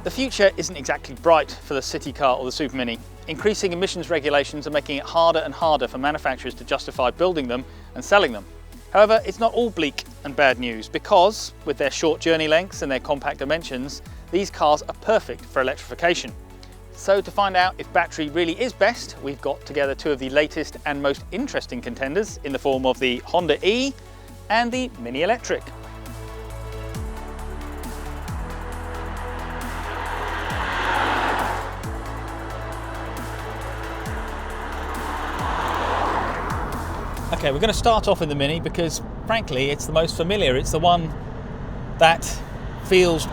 The future isn't exactly bright for the city car or the Super Mini. Increasing emissions regulations are making it harder and harder for manufacturers to justify building them and selling them. However, it's not all bleak and bad news because, with their short journey lengths and their compact dimensions, these cars are perfect for electrification. So to find out if battery really is best, we've got together two of the latest and most interesting contenders in the form of the Honda E and the Mini Electric. Okay, we're going to start off in the Mini because, frankly, it's the most familiar. It's the one that feels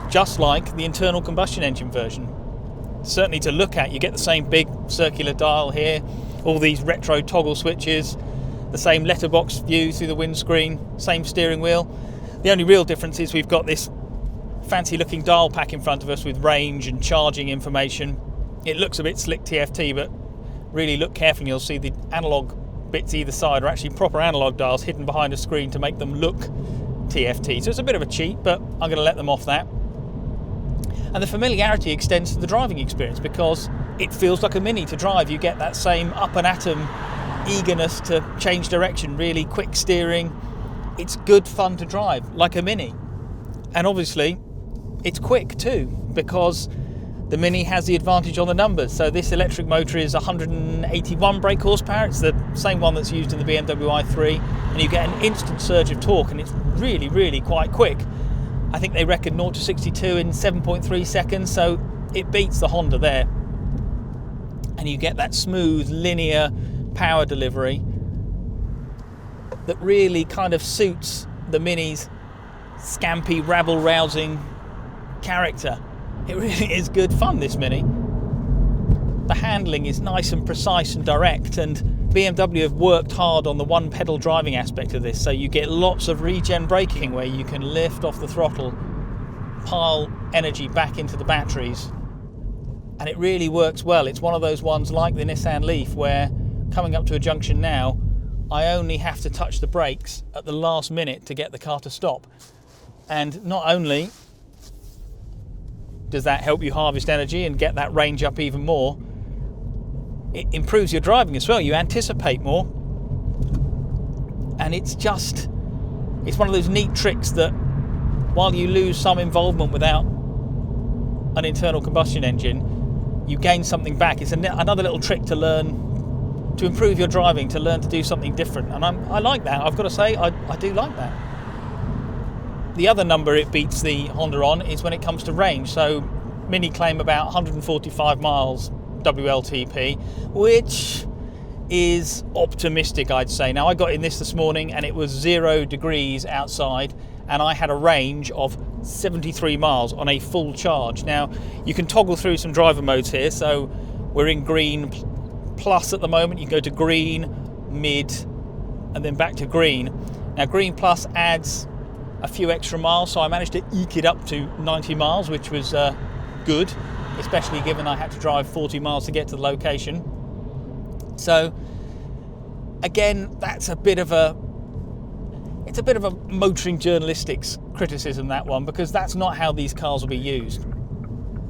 just like the internal combustion engine version. Certainly to look at, you get the same big circular dial here, all these retro toggle switches, the same letterbox view through the windscreen, same steering wheel. The only real difference is we've got this fancy looking dial pack in front of us with range and charging information. It looks a bit slick TFT, but really look carefully and you'll see the analog bits either side are actually proper analog dials hidden behind a screen to make them look TFT. So it's a bit of a cheat, but I'm going to let them off that. And the familiarity extends to the driving experience because it feels like a Mini to drive. You get that same up and atom eagerness to change direction, really quick steering. It's good fun to drive like a Mini. And obviously it's quick too because the Mini has the advantage on the numbers. So this electric motor is 181 brake horsepower. It's the same one that's used in the BMW i3, and you get an instant surge of torque, and it's really, really quite quick. I think they reckon 0 to 62 in 7.3 seconds, so it beats the Honda there. And you get that smooth, linear power delivery that really kind of suits the Mini's scampy, rabble-rousing character. It really is good fun, this Mini. The handling is nice and precise and direct, and BMW have worked hard on the one pedal driving aspect of this, so you get lots of regen braking where you can lift off the throttle, pile energy back into the batteries, and it really works well. It's one of those ones like the Nissan Leaf where, coming up to a junction now, I only have to touch the brakes at the last minute to get the car to stop. And not only does that help you harvest energy and get that range up even more, it improves your driving as well. You anticipate more, and it's one of those neat tricks that while you lose some involvement without an internal combustion engine, you gain something back. It's another little trick to learn to improve your driving, to learn to do something different, and I like that. I've got to say, I do like that. The other number it beats the Honda on is when it comes to range. So Mini claim about 145 miles WLTP, which is optimistic, I'd say. Now, I got in this morning and it was 0 degrees outside and I had a range of 73 miles on a full charge. Now, you can toggle through some driver modes here. So we're in green plus at the moment. You can go to green, mid, and then back to green. Now, green plus adds a few extra miles, so I managed to eke it up to 90 miles, which was good, especially given I had to drive 40 miles to get to the location. So again, that's a bit of a motoring journalistics criticism, that one, because that's not how these cars will be used.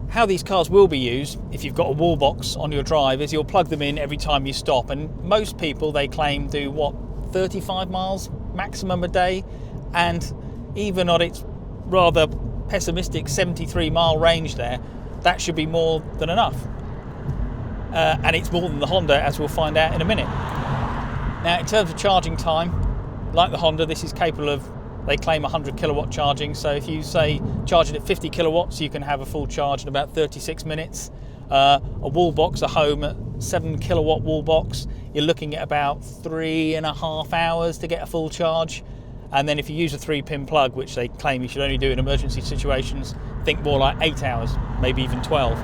How these cars will be used, if you've got a wall box on your drive, is you'll plug them in every time you stop, and most people, they claim, do 35 miles maximum a day, and even on its rather pessimistic 73 mile range there, that should be more than enough. And it's more than the Honda, as we'll find out in a minute. Now, in terms of charging time, like the Honda, this is capable of, they claim 100 kilowatt charging. So if you say charge it at 50 kilowatts, you can have a full charge in about 36 minutes. A wall box, a home 7 kilowatt wall box, you're looking at about 3.5 hours to get a full charge. And then if you use a 3-pin plug, which they claim you should only do in emergency situations, think more like 8 hours, maybe even 12.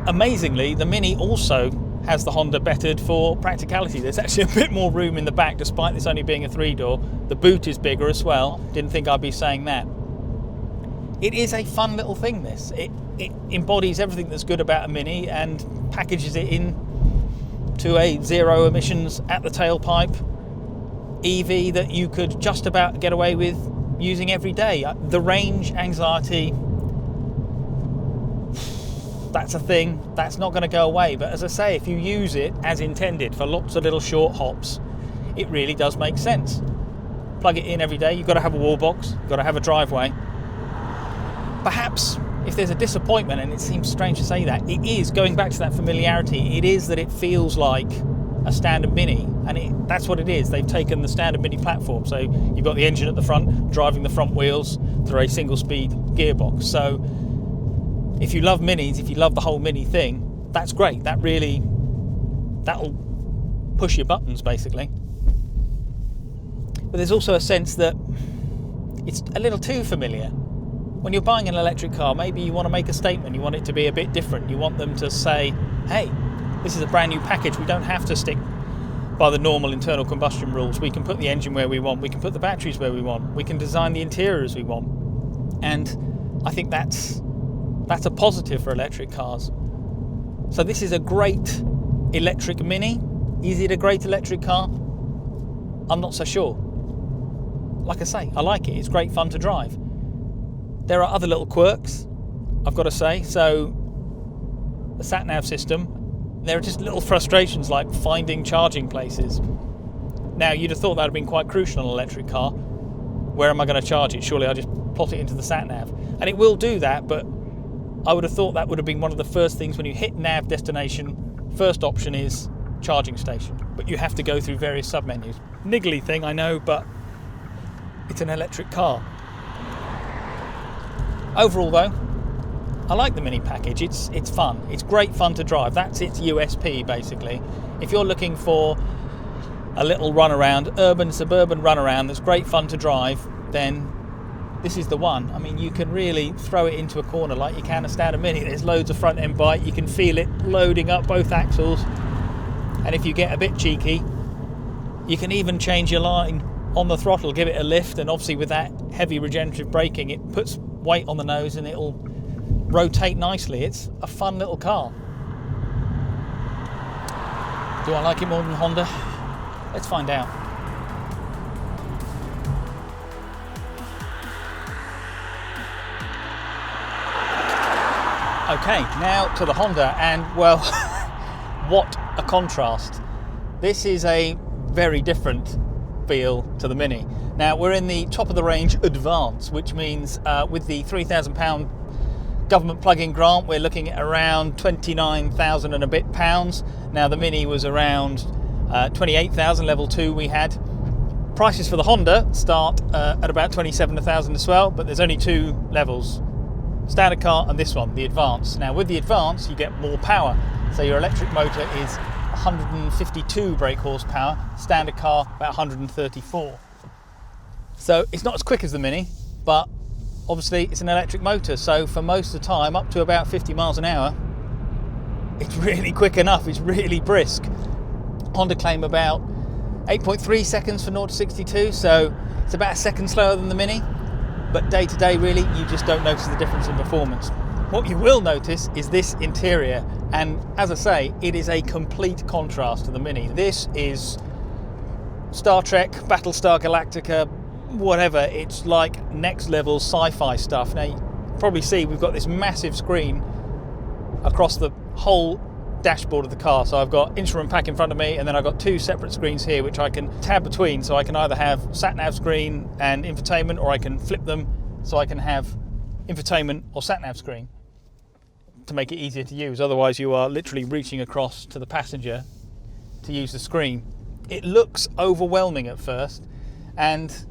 Amazingly, the Mini also has the Honda bettered for practicality. There's actually a bit more room in the back, despite this only being a 3-door. The boot is bigger as well. Didn't think I'd be saying that. It is a fun little thing, this. It embodies everything that's good about a Mini and packages it in to a zero emissions at the tailpipe EV that you could just about get away with using every day. The range anxiety That's a thing, that's not going to go away. But as I say, if you use it as intended for lots of little short hops, it really does make sense. Plug it in every day. You've got to have a wall box, you've got to have a driveway. Perhaps if there's a disappointment, and it seems strange to say that, it is, going back to that familiarity, it is that it feels like a standard Mini, and that's what it is. They've taken the standard Mini platform, so you've got the engine at the front, driving the front wheels through a single speed gearbox. So if you love Minis, if you love the whole Mini thing, that's great. That'll push your buttons basically. But there's also a sense that it's a little too familiar. When you're buying an electric car, maybe you want to make a statement, you want it to be a bit different, you want them to say, hey, this is a brand new package, we don't have to stick by the normal internal combustion rules, we can put the engine where we want, we can put the batteries where we want, we can design the interior as we want. And I think that's a positive for electric cars. So this is a great electric Mini. Is it a great electric car? I'm not so sure. Like I say, I like it, it's great fun to drive. There are other little quirks, I've got to say. So the sat-nav system, there are just little frustrations like finding charging places. Now, you'd have thought that would have been quite crucial on an electric car. Where am I going to charge it? Surely I just plot it into the sat-nav. And it will do that, but I would have thought that would have been one of the first things when you hit nav destination. First option is charging station, but you have to go through various sub-menus. Niggly thing, I know, but it's an electric car. Overall though, I like the Mini package. It's fun. It's great fun to drive. That's its USP basically. If you're looking for a little runaround, urban, suburban runaround that's great fun to drive, then this is the one. I mean, you can really throw it into a corner like you can a standard Mini. There's loads of front end bite. You can feel it loading up both axles. And if you get a bit cheeky, you can even change your line on the throttle, give it a lift, and obviously with that heavy regenerative braking, it puts weight on the nose and it'll rotate nicely. It's a fun little car. Do I like it more than Honda? Let's find out. Okay, now to the Honda, and well, what a contrast. This is a very different feel to the Mini. Now, we're in the top of the range Advance, which means with the £3,000 government plug-in grant, we're looking at around 29,000 and a bit pounds. Now, the Mini was around 28,000, level 2 we had. Prices for the Honda start at about 27,000 as well, but there's only two levels, standard car and this one, the Advance. Now, with the Advance, you get more power. So your electric motor is 152 brake horsepower, standard car about 134. So it's not as quick as the Mini, but obviously it's an electric motor, so for most of the time, up to about 50 miles an hour, it's really quick enough, it's really brisk. Honda claim about 8.3 seconds for 0 to 62, so it's about a second slower than the Mini, but day to day really, you just don't notice the difference in performance. What you will notice is this interior, and as I say, it is a complete contrast to the Mini. This is Star Trek, Battlestar Galactica, whatever. It's like next level sci-fi stuff. Now, you probably see we've got this massive screen across the whole dashboard of the car. So I've got instrument pack in front of me, and then I've got two separate screens here which I can tab between, so I can either have sat-nav screen and infotainment, or I can flip them so I can have infotainment or sat-nav screen to make it easier to use. Otherwise you are literally reaching across to the passenger to use the screen. It looks overwhelming at first, and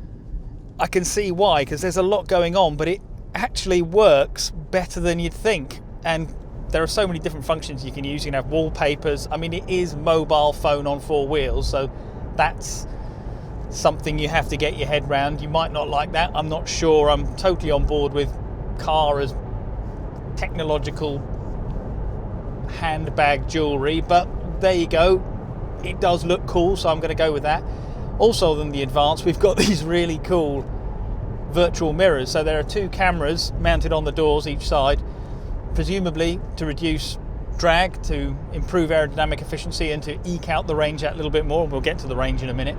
I can see why, because there's a lot going on, but it actually works better than you'd think. And there are so many different functions you can use. You can have wallpapers. I mean, it is mobile phone on four wheels, so that's something you have to get your head round. You might not like that, I'm not sure. I'm totally on board with car as technological handbag jewelry, but there you go, it does look cool, so I'm going to go with that. Also, than the Advance, we've got these really cool virtual mirrors. So there are two cameras mounted on the doors each side, presumably to reduce drag, to improve aerodynamic efficiency, and to eke out the range out a little bit more. We'll get to the range in a minute.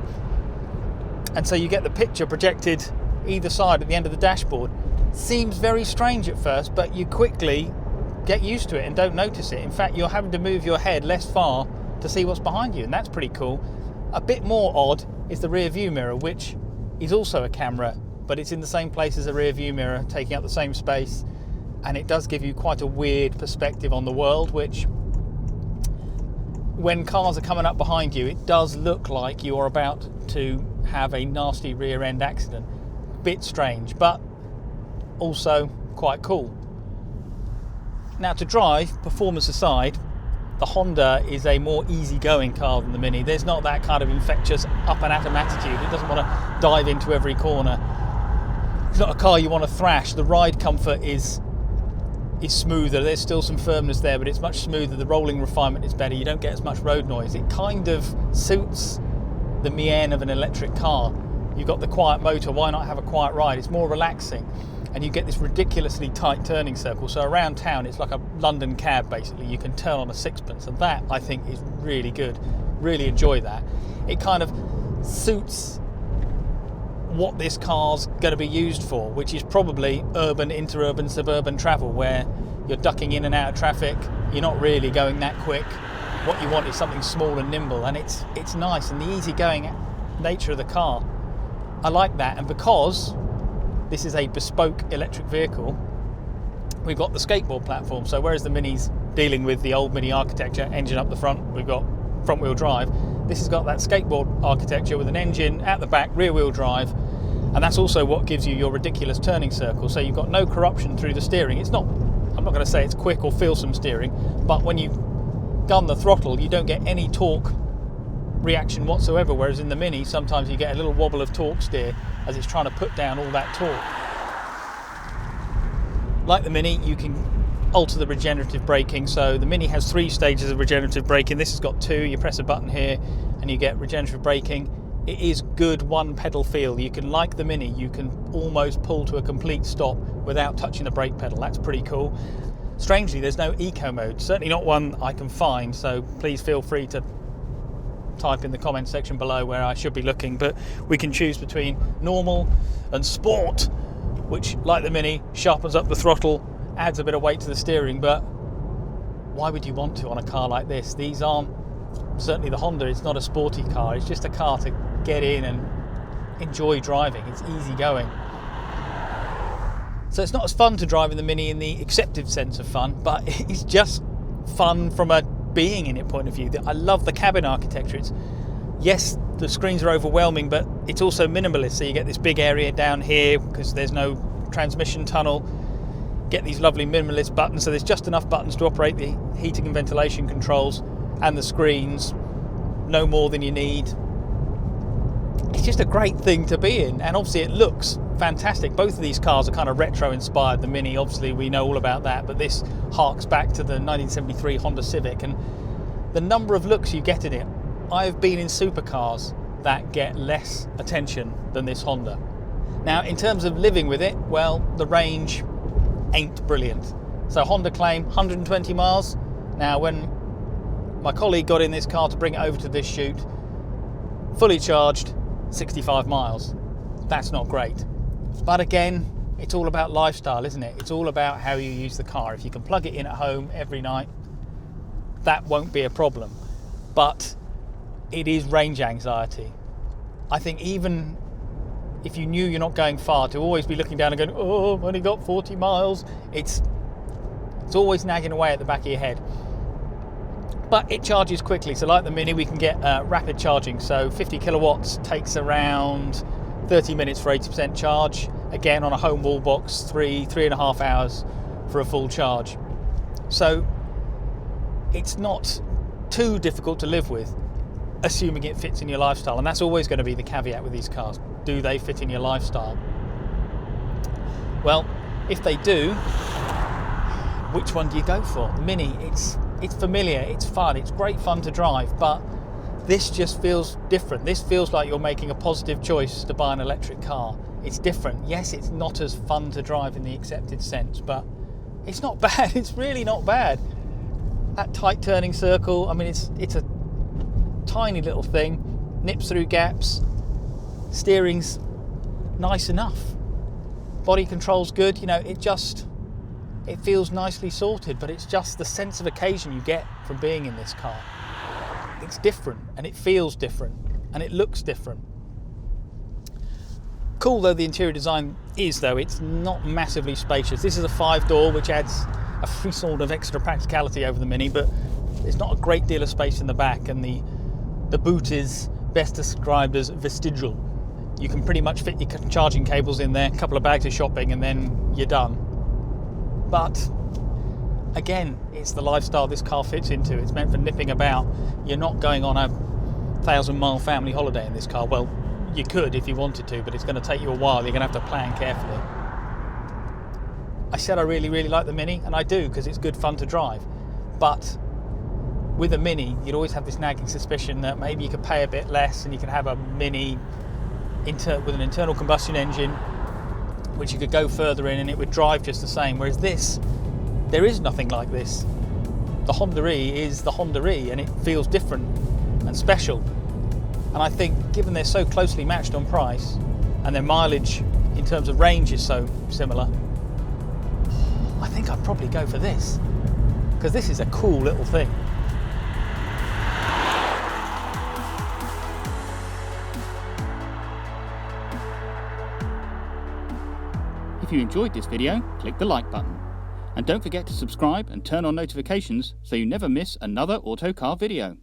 And so you get the picture projected either side at the end of the dashboard. Seems very strange at first, but you quickly get used to it and don't notice it. In fact, you're having to move your head less far to see what's behind you, and that's pretty cool. A bit more odd is the rear view mirror, which is also a camera, but it's in the same place as a rear view mirror, taking up the same space, and it does give you quite a weird perspective on the world, which, when cars are coming up behind you, it does look like you're about to have a nasty rear end accident. Bit strange, but also quite cool. Now, to drive, performance aside, the Honda is a more easygoing car than the Mini. There's not that kind of infectious up and atom attitude. It doesn't want to dive into every corner. It's not a car you want to thrash. The ride comfort is smoother. There's still some firmness there, but it's much smoother. The rolling refinement is better. You don't get as much road noise. It kind of suits the mien of an electric car. You've got the quiet motor. Why not have a quiet ride? It's more relaxing. And you get this ridiculously tight turning circle. So around town, it's like a London cab, basically. You can turn on a sixpence, and that, I think, is really good. Really enjoy that. It kind of suits what this car's going to be used for, which is probably urban, interurban, suburban travel, where you're ducking in and out of traffic. You're not really going that quick. What you want is something small and nimble, and it's nice. And the easygoing nature of the car, I like that. And because this is a bespoke electric vehicle, we've got the skateboard platform. So whereas the Mini's dealing with the old Mini architecture, engine up the front, we've got front wheel drive, this has got that skateboard architecture with an engine at the back, rear wheel drive, and that's also what gives you your ridiculous turning circle. So you've got no corruption through the steering. It's not, I'm not going to say it's quick or feel some steering, but when you gun the throttle, you don't get any torque reaction whatsoever, whereas in the Mini sometimes you get a little wobble of torque steer as it's trying to put down all that torque. Like the Mini, you can alter the regenerative braking. So the Mini has 3 stages of regenerative braking. This has got 2. You press a button here and you get regenerative braking. It is good one pedal feel. You can, like the Mini, you can almost pull to a complete stop without touching the brake pedal. That's pretty cool. Strangely, there's no eco mode, certainly not one I can find, so please feel free to type in the comment section below where I should be looking. But we can choose between normal and sport, which, like the Mini, sharpens up the throttle, adds a bit of weight to the steering. But why would you want to on a car like this? These aren't, certainly the Honda, it's not a sporty car. It's just a car to get in and enjoy driving. It's easy going. So it's not as fun to drive in the Mini in the accepted sense of fun, but it's just fun from a being in it point of view. I love the cabin architecture. It's, yes, the screens are overwhelming, but it's also minimalist. So you get this big area down here because there's no transmission tunnel. Get these lovely minimalist buttons. So there's just enough buttons to operate the heating and ventilation controls and the screens. No more than you need. It's just a great thing to be in, and obviously it looks fantastic. Both of these cars are kind of retro inspired. The Mini, obviously we know all about that, but this harks back to the 1973 Honda Civic, and the number of looks you get in it. I've been in supercars that get less attention than this Honda. Now, in terms of living with it, well, the range ain't brilliant. So Honda claim 120 miles. Now, when my colleague got in this car to bring it over to this shoot, fully charged, 65 miles. That's not great. But again, it's all about lifestyle, isn't it? It's all about how you use the car. If you can plug it in at home every night, that won't be a problem. But it is range anxiety. I think even if you knew you're not going far, to always be looking down and going, oh, I've only got 40 miles. It's always nagging away at the back of your head. But it charges quickly. So like the Mini, we can get rapid charging. So 50 kilowatts takes around 30 minutes for 80% charge. Again, on a home wall box, 3.5 hours for a full charge. So it's not too difficult to live with, assuming it fits in your lifestyle. And that's always going to be the caveat with these cars. Do they fit in your lifestyle? Well, if they do, which one do you go for? The Mini, it's familiar, it's fun, it's great fun to drive, but this just feels different. This feels like you're making a positive choice to buy an electric car. It's different. Yes, it's not as fun to drive in the accepted sense, but it's not bad. It's really not bad. That tight turning circle, I mean, it's a tiny little thing, nips through gaps, steering's nice enough, body control's good, you know, it's it feels nicely sorted, but it's just the sense of occasion you get from being in this car. It's different, and it feels different, and it looks different. Cool though the interior design is, though, it's not massively spacious. This is a 5-door, which adds a frisson of extra practicality over the Mini, but there's not a great deal of space in the back, and the boot is best described as vestigial. You can pretty much fit your charging cables in there, a couple of bags of shopping, and then you're done. But again, it's the lifestyle this car fits into. It's meant for nipping about. You're not going on a 1,000-mile family holiday in this car. Well, you could if you wanted to, but it's going to take you a while. You're going to have to plan carefully. I said I really, really like the Mini, and I do, because it's good fun to drive. But with a Mini, you'd always have this nagging suspicion that maybe you could pay a bit less and you could have a Mini with an internal combustion engine, which you could go further in and it would drive just the same. Whereas this, there is nothing like this. The Honda E is the Honda E, and it feels different and special. And I think, given they're so closely matched on price, and their mileage in terms of range is so similar, I think I'd probably go for this, because this is a cool little thing. If you enjoyed this video, click the like button. And don't forget to subscribe and turn on notifications so you never miss another Autocar video.